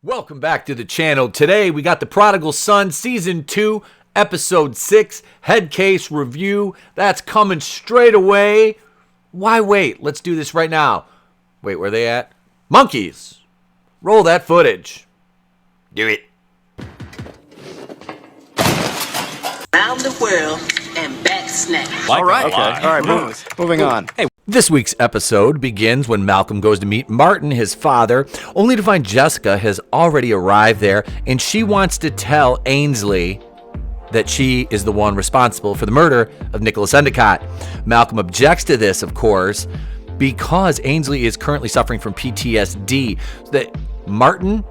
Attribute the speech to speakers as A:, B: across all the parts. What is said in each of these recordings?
A: Welcome back to the channel. Today we got the Prodigal Son Season 2, Episode 6, Head Case Review. That's coming straight away. Why wait? Let's do this right now. Wait, where are they at? Monkeys! Roll that footage. Do it.
B: Around the world and back snap.
C: All right, moving on.
A: Hey, this week's episode begins when Malcolm goes to meet Martin, his father, only to find Jessica has already arrived there, and she wants to tell Ainsley that she is the one responsible for the murder of Nicholas Endicott. Malcolm objects to this, of course, because Ainsley is currently suffering from PTSD. That Martin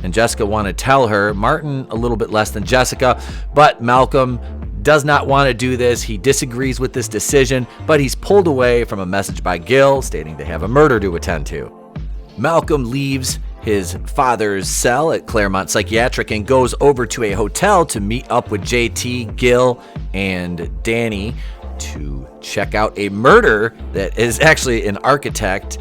A: and Jessica want to tell her. Martin a little bit less than Jessica, but Malcolm does not want to do this. He disagrees with this decision, but he's pulled away from a message by Gil stating they have a murder to attend to. Malcolm leaves his father's cell at Claremont Psychiatric and goes over to a hotel to meet up with JT, Gil, and Danny to check out a murder that is actually an architect.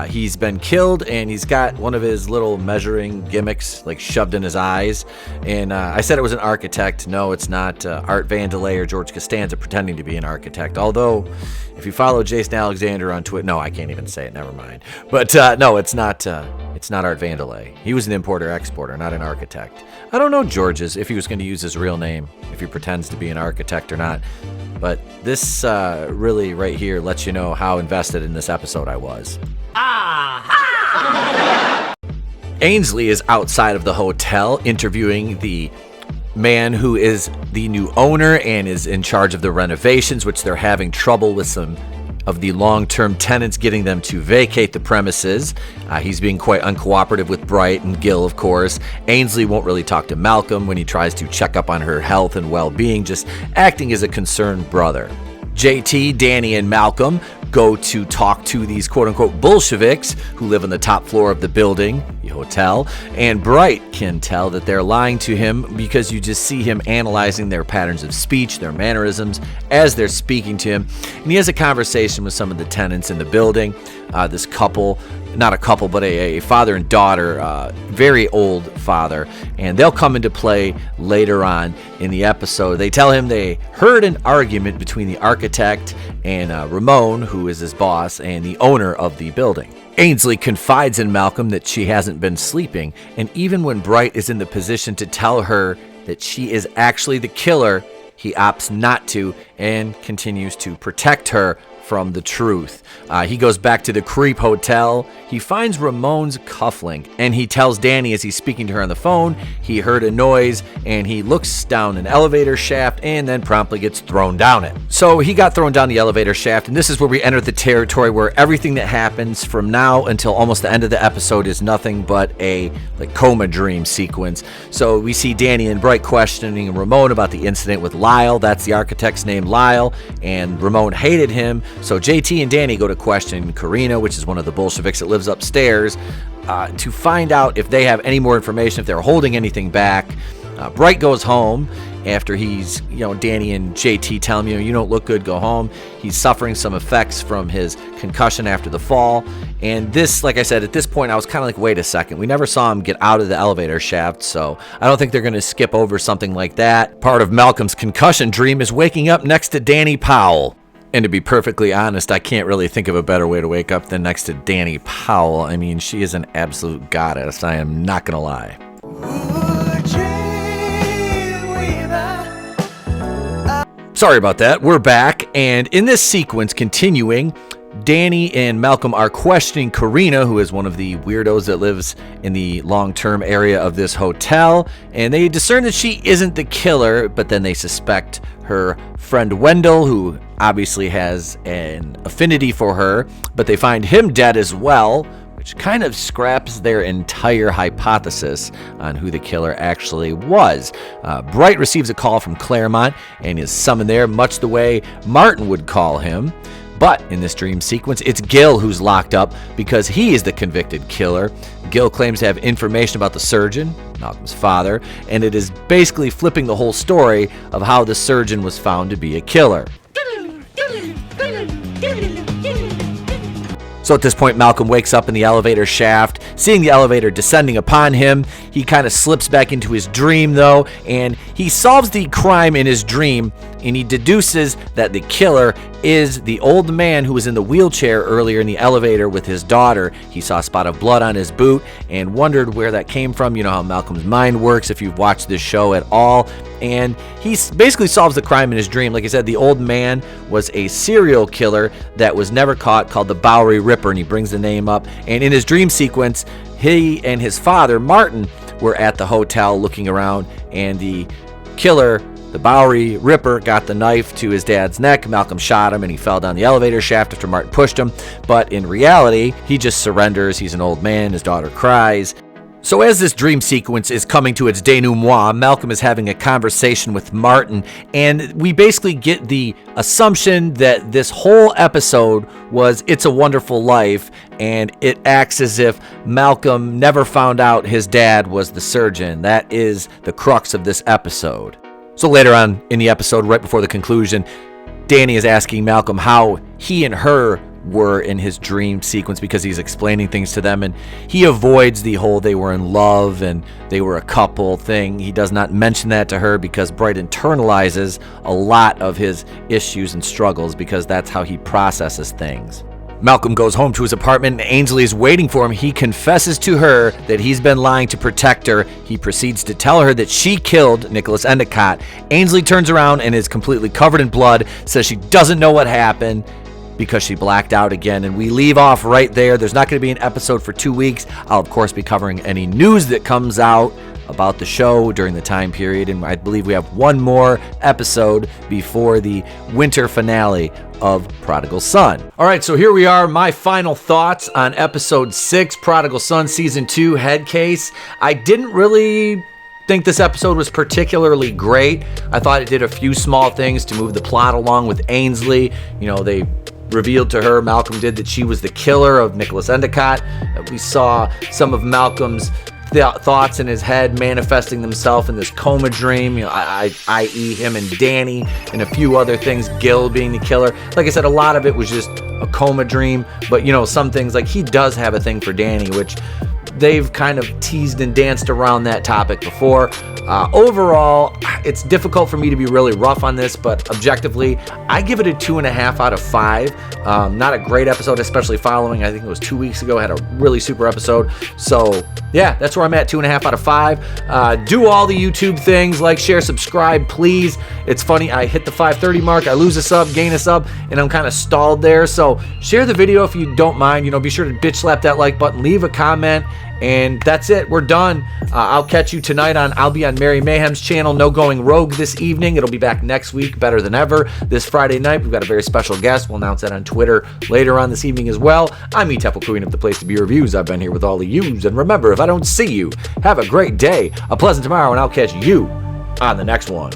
A: He's been killed, and he's got one of his little measuring gimmicks like shoved in his eyes. And I said it was an architect. No, it's not Art Vandelay or George Costanza pretending to be an architect. Although, if you follow Jason Alexander on Twitter, no, I can't even say it. Never mind. But no, it's not. It's not Art Vandelay. He was an importer-exporter, not an architect. I don't know George's if he was going to use his real name, if he pretends to be an architect or not. But this really right here lets you know how invested in this episode I was. Ainsley is outside of the hotel interviewing the man who is the new owner and is in charge of the renovations, which they're having trouble with some of the long-term tenants getting them to vacate the premises. He's being quite uncooperative with Bright and Gil, of course. Ainsley won't really talk to Malcolm when he tries to check up on her health and well-being, just acting as a concerned brother. JT, Danny, and Malcolm go to talk to these quote-unquote Bolsheviks who live on the top floor of the building, the hotel, and Bright can tell that they're lying to him because you just see him analyzing their patterns of speech, their mannerisms, as they're speaking to him. And he has a conversation with some of the tenants in the building. This couple, not a couple, but a father and daughter, very old father, and they'll come into play later on in the episode. They tell him they heard an argument between the architect and Ramon, who is his boss, and the owner of the building. Ainsley confides in Malcolm that she hasn't been sleeping, and even when Bright is in the position to tell her that she is actually the killer, he opts not to and continues to protect her from the truth. He goes back to the Creep Hotel. He finds Ramon's cufflink, and he tells Danny as he's speaking to her on the phone, he heard a noise, and he looks down an elevator shaft and then promptly gets thrown down it. So he got thrown down the elevator shaft, and this is where we enter the territory where everything that happens from now until almost the end of the episode is nothing but a coma dream sequence. So we see Danny and Bright questioning Ramon about the incident with Lyle. That's the architect's name, Lyle, and Ramon hated him. So JT and Danny go to question Karina, which is one of the Bolsheviks that lives upstairs, to find out if they have any more information, if they're holding anything back. Bright goes home after he's, Danny and JT tell him, you don't look good, go home. He's suffering some effects from his concussion after the fall. And this, like I said, at this point, I was kind of like, wait a second. We never saw him get out of the elevator shaft, so I don't think they're going to skip over something like that. Part of Malcolm's concussion dream is waking up next to Danny Powell. And to be perfectly honest, I can't really think of a better way to wake up than next to Danny Powell. I mean, she is an absolute goddess. I am not going to lie. Sorry about that. We're back. And in this sequence, continuing, Danny and Malcolm are questioning Karina, who is one of the weirdos that lives in the long-term area of this hotel. And they discern that she isn't the killer, but then they suspect her friend Wendell, who obviously has an affinity for her, but they find him dead as well, which kind of scraps their entire hypothesis on who the killer actually was. Bright receives a call from Claremont and is summoned there much the way Martin would call him. But in this dream sequence, it's Gil who's locked up because he is the convicted killer. Gil claims to have information about the surgeon, Malcolm's father, and it is basically flipping the whole story of how the surgeon was found to be a killer. So at this point, Malcolm wakes up in the elevator shaft, seeing the elevator descending upon him. He kind of slips back into his dream, though, and he solves the crime in his dream, and he deduces that the killer is the old man who was in the wheelchair earlier in the elevator with his daughter. He saw a spot of blood on his boot and wondered where that came from. You know how Malcolm's mind works if you've watched this show at all. And he basically solves the crime in his dream. Like I said, the old man was a serial killer that was never caught, called the Bowery Ripper, and he brings the name up. And in his dream sequence, he and his father, Martin, were at the hotel looking around, and the killer, the Bowery Ripper, got the knife to his dad's neck. Malcolm shot him and he fell down the elevator shaft after Martin pushed him. But in reality, he just surrenders. He's an old man. His daughter cries. So as this dream sequence is coming to its denouement, Malcolm is having a conversation with Martin, and we basically get the assumption that this whole episode was It's a Wonderful Life, and it acts as if Malcolm never found out his dad was the surgeon. That is the crux of this episode. So later on in the episode, right before the conclusion, Danny is asking Malcolm how he and her were in his dream sequence because he's explaining things to them, and he avoids the whole they were in love and they were a couple thing. He does not mention that to her because Bright internalizes a lot of his issues and struggles because that's how he processes things. Malcolm goes home to his apartment and Ainsley is waiting for him. He confesses to her that he's been lying to protect her. He proceeds to tell her that she killed Nicholas Endicott. Ainsley turns around and is completely covered in blood, says she doesn't know what happened because she blacked out again, and we leave off right there. There's not going to be an episode for 2 weeks. I'll, of course, be covering any news that comes out about the show during the time period, and I believe we have one more episode before the winter finale of Prodigal Son. All right, so here we are, my final thoughts on episode 6, Prodigal Son Season 2, Head Case. I didn't really think this episode was particularly great. I thought it did a few small things to move the plot along with Ainsley. You know, they revealed to her, Malcolm did, that she was the killer of Nicholas Endicott. We saw some of Malcolm's thoughts in his head manifesting themselves in this coma dream, you know, i.e. him and Danny, and a few other things, Gil being the killer. Like I said, a lot of it was just a coma dream, but you know, some things, like he does have a thing for Danny, which they've kind of teased and danced around that topic before. Overall, it's difficult for me to be really rough on this, but objectively, I give it a 2.5 out of 5. Not a great episode, especially following, I think it was 2 weeks ago, had a really super episode. So yeah, that's where I'm at, 2.5 out of 5. Do all the YouTube things, like, share, subscribe, please. It's funny, I hit the 530 mark, I lose a sub, gain a sub, and I'm kind of stalled there. So share the video if you don't mind. You know, be sure to bitch slap that like button, leave a comment. And that's it. We're done. I'll catch you tonight I'll be on Mary Mayhem's channel, No Going Rogue, this evening. It'll be back next week, better than ever. This Friday night, we've got a very special guest. We'll announce that on Twitter later on this evening as well. I'm Truthfully, Queen of the Place to Be Reviews. I've been here with all the yous. And remember, if I don't see you, have a great day, a pleasant tomorrow, and I'll catch you on the next one.